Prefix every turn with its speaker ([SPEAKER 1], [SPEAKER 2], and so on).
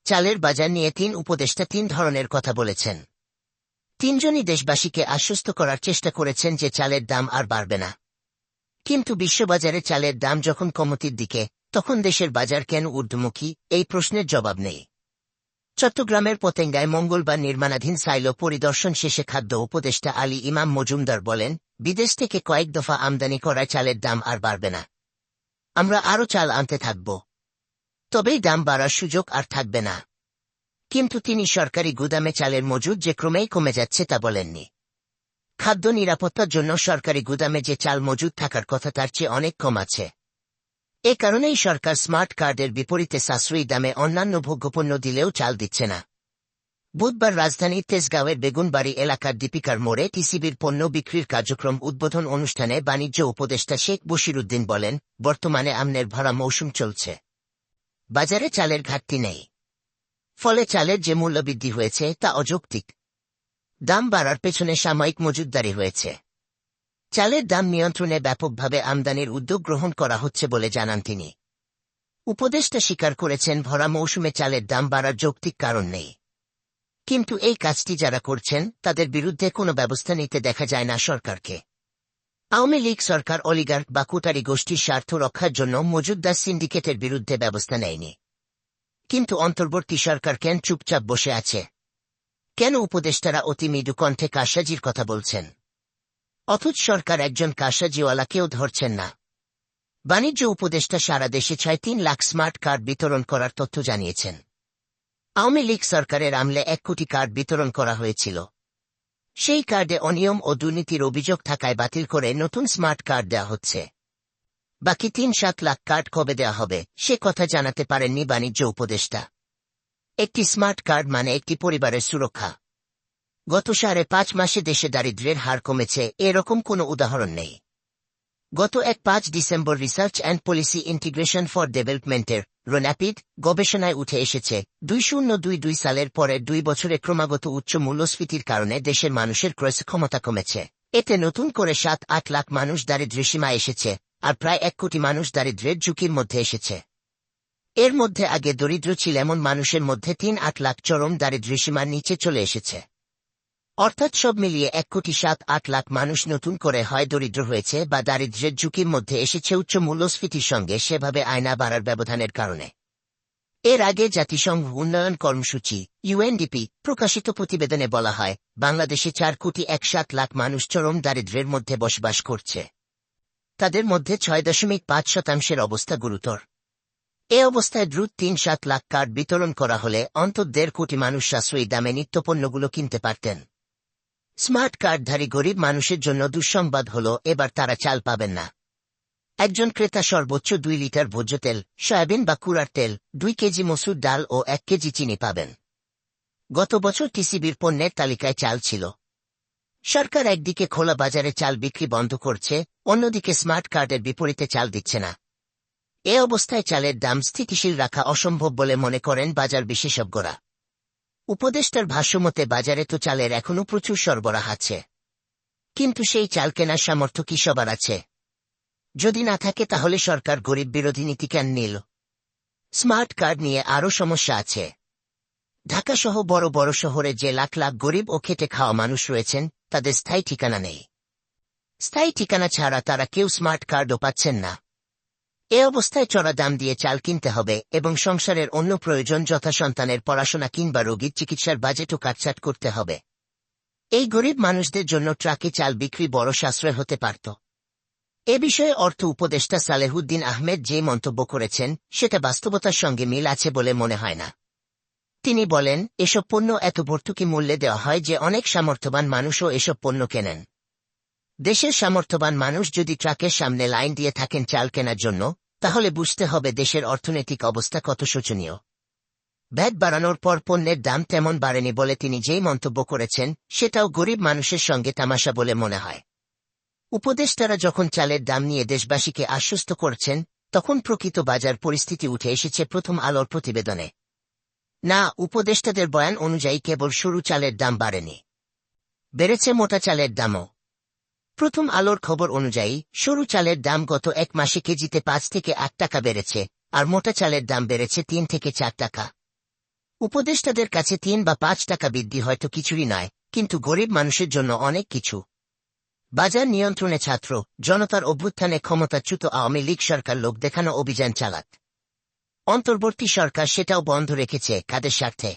[SPEAKER 1] চালের বাজার নিয়ে ৩ উপদেষ্টা ৩ ধরনের কথা বলেছেন। তিনজনই দেশবাসীকে আশ্বস্ত করার চেষ্টা করেছেন যে চালের দাম আর বাড়বে না। কিন্তু বিশ্ববাজারে চালের দাম যখন কমতির দিকে, তখন দেশের বাজার কেন ঊর্ধ্বমুখী, এই প্রশ্নের জবাব নেই। চট্টগ্রামের পতেঙ্গায় মঙ্গলবার নির্মাণাধীন সাইলো পরিদর্শন শেষে খাদ্য উপদেষ্টা আলী ইমাম মজুমদার বলেন, বিদেশ থেকে কয়েক দফা আমদানি করায় চালের দাম আর বাড়বে না। আমরা আরও চাল আনতে থাকব, তবেই দাম বাড়ার সুযোগ আর থাকবে না। কিন্তু তিনি সরকারি গুদামে চালের মজুদ যে ক্রমেই কমে যাচ্ছে তা বলেননি। খাদ্য নিরাপত্তার জন্য সরকারি গুদামে যে চাল মজুদ থাকার কথা তার চেয়ে অনেক কম আছে। এ কারণেই সরকার স্মার্ট কার্ডের বিপরীতে সাশ্রয়ী দামে অন্যান্য ভোগ্যপণ্য দিলেও চাল দিচ্ছে না। বুধবার রাজধানীর তেজগাঁওয়ের বেগুনবাড়ি এলাকার দীপিকার মোড়ে টিসিবির পণ্য বিক্রির কার্যক্রম উদ্বোধন অনুষ্ঠানে বাণিজ্য উপদেষ্টা শেখ বশিরউদ্দিন বলেন, বর্তমানে আমনের ভরা মৌসুম চলছে। বাজারে চালের ঘাটতি নেই। ফলে চালের যে মূল্যবৃদ্ধি হয়েছে তা অযৌক্তিক। দাম বাড়ার পেছনে সাময়িক মজুতদারি হয়েছে। চালের দাম নিয়ন্ত্রণে ব্যাপকভাবে আমদানির উদ্যোগ গ্রহণ করা হচ্ছে বলে জানান তিনি। উপদেষ্টা স্বীকার করেছেন, ভরা মৌসুমে চালের দাম বাড়ার যৌক্তিক কারণ নেই। কিন্তু এই কাজটি যারা করছেন তাদের বিরুদ্ধে কোনো ব্যবস্থা নিতে দেখা যায় না সরকারকে। আওয়ামী লীগ সরকার অলিগার্ক বা কুটারি গোষ্ঠীর স্বার্থ রক্ষার জন্য মজুতদার সিন্ডিকেটের বিরুদ্ধে ব্যবস্থা নেয়নি। কিন্তু অন্তর্বর্তী সরকার কেন চুপচাপ বসে আছে? কেন উপদেষ্টারা অতি মৃদু কণ্ঠে কারসাজির কথা বলছেন, অথচ সরকার একজন কারসাজিওয়ালাকেও ধরছেন না? বাণিজ্য উপদেষ্টা সারা দেশে ৩ লাখ স্মার্ট কার্ড বিতরণ করার তথ্য জানিয়েছেন। আওয়ামী লীগ সরকারের আমলে ১ কোটি কার্ড বিতরণ করা হয়েছিল। সেই কার্ডে অনিয়ম ও দুর্নীতির অভিযোগ থাকায় বাতিল করে নতুন স্মার্ট কার্ড দেওয়া হচ্ছে। বাকি ৩-৭ লাখ কার্ড কবে দেওয়া হবে সে কথা জানাতে পারেননি বাণিজ্য উপদেষ্টা। একটি স্মার্ট কার্ড মানে একটি পরিবারের সুরক্ষা। গত ৫.৫ মাসে দেশে দারিদ্র্যের হার কমেছে এরকম কোনো উদাহরণ নেই। গত ৫ December research and policy integration for ডেভেলপমেন্টের রোন্যাপিড গবেষণায় উঠে এসেছে, ২০২২ সালের পরের ২ বছরে ক্রমাগত উচ্চ মূল্যস্ফীতির কারণে দেশের মানুষের ক্রয় ক্ষমতা কমেছে। এতে নতুন করে ৭-৮ লাখ মানুষ দারিদ্র্যসীমায় এসেছে, আর প্রায় ১ কোটি মানুষ দারিদ্র্যের ঝুঁকির মধ্যে এসেছে। এর মধ্যে আগে দরিদ্র ছিল এমন মানুষের মধ্যে ৩-৮ লাখ চরম দারিদ্র্যসীমার নিচে চলে এসেছে। অর্থাৎ সব মিলিয়ে ১ কোটি ৭-৮ লাখ মানুষ নতুন করে হয় দরিদ্র হয়েছে বা দারিদ্র্যের ঝুঁকির মধ্যে এসেছে উচ্চ মূল্যস্ফীতির সঙ্গে সেভাবে আয়না বাড়ার ব্যবধানের কারণে। এর আগে জাতিসংঘ উন্নয়ন কর্মসূচি ইউএনডিপি প্রকাশিত প্রতিবেদনে বলা হয়, বাংলাদেশে ৪ কোটি ১০৭ লাখ মানুষ চরম দারিদ্র্যের মধ্যে বসবাস করছে। তাদের মধ্যে ৬.৫% অবস্থা গুরুতর। এ অবস্থায় দ্রুত ৩-৭ লাখ কার্ড বিতরণ করা হলে অন্তত ১.৫ কোটি মানুষ সাশ্রয়ী দামে নিত্যপণ্যগুলো কিনতে পারতেন। স্মার্ট কার্ডধারী গরিব মানুষের জন্য দুঃসংবাদ হল, এবার তারা চাল পাবেন না। একজন ক্রেতা সর্বোচ্চ ২ লিটার ভোজ্য তেল, সয়াবিন বা কুড়ার তেল, ২ কেজি মসুর ডাল ও ১ কেজি চিনি পাবেন। গত বছর টিসিবির পণ্যের তালিকায় চাল ছিল। সরকার একদিকে খোলা বাজারে চাল বিক্রি বন্ধ করছে, অন্যদিকে স্মার্ট কার্ডের বিপরীতে চাল দিচ্ছে না। এ অবস্থায় চালের দাম স্থিতিশীল রাখা অসম্ভব বলে মনে করেন বাজার বিশেষজ্ঞরা। উপদেষ্টার ভাষ্যমতে বাজারে তো চালের এখনও প্রচুর সরবরাহ আছে, কিন্তু সেই চাল কেনার সামর্থ্য কি সবার আছে? যদি না থাকে তাহলে সরকার গরিব বিরোধী নীতি কেন নিল? স্মার্ট কার্ড নিয়ে আরও সমস্যা আছে। ঢাকাসহ বড় বড় শহরে যে লাখ লাখ গরিব ও খেটে খাওয়া মানুষ রয়েছেন তাদের স্থায়ী ঠিকানা নেই। স্থায়ী ঠিকানা ছাড়া তারা কেউ স্মার্ট কার্ডও পাচ্ছেন না। এ অবস্থায় চড়া দাম দিয়ে চাল কিনতে হবে এবং সংসারের অন্য প্রয়োজন যথা সন্তানের পড়াশোনা কিংবা রোগীর চিকিৎসার বাজেটও কাটছাট করতে হবে। এই গরিব মানুষদের জন্য ট্রাকে চাল বিক্রি বড় সাশ্রয় হতে পারত। এ বিষয়ে অর্থ উপদেষ্টা সালেহুদ্দিন আহমেদ যে মন্তব্য করেছেন সেটা বাস্তবতার সঙ্গে মিল আছে বলে মনে হয় না। তিনি বলেন, এসব পণ্য এত ভর্তুকি মূল্যে দেওয়া হয় যে অনেক সামর্থ্যবান মানুষও এসব পণ্য কেনেন। দেশের সামর্থ্যবান মানুষ যদি ট্রাকের সামনে লাইন দিয়ে থাকেন চাল কেনার জন্য, তাহলে বুঝতে হবে দেশের অর্থনৈতিক অবস্থা কত শোচনীয়। ভ্যাট বাড়ানোর পর পণ্যের দাম তেমন বাড়েনি বলে তিনি যেই মন্তব্য করেছেন সেটাও গরিব মানুষের সঙ্গে তামাশা বলে মনে হয়। উপদেষ্টারা যখন চালের দাম নিয়ে দেশবাসীকে আশ্বস্ত করছেন, তখন প্রকৃত বাজার পরিস্থিতি উঠে এসেছে প্রথম আলোর প্রতিবেদনে। না, উপদেষ্টাদের বয়ান অনুযায়ী কেবল সরু চালের দাম বাড়েনি, বেড়েছে মোটা চালের দামও। প্রথম আলোর খবর অনুযায়ী সরু চালের দাম গত ১ মাসে কেজিতে ৫ থেকে ৮ টাকা বেড়েছে, আর মোটা চালের দাম বেড়েছে ৩ থেকে ৪ টাকা। উপদেষ্টাদের কাছে ৩ বা ৫ টাকা বৃদ্ধি হয়তো কিছুই নয়, কিন্তু গরিব মানুষের জন্য অনেক কিছু। বাজার নিয়ন্ত্রণে ছাত্র জনতার অভ্যুত্থানে ক্ষমতাচ্যুত আওয়ামী লীগ সরকার লোক দেখানো অভিযান চালাত। অন্তর্বর্তী সরকার সেটাও বন্ধ রেখেছে কাদের স্বার্থে?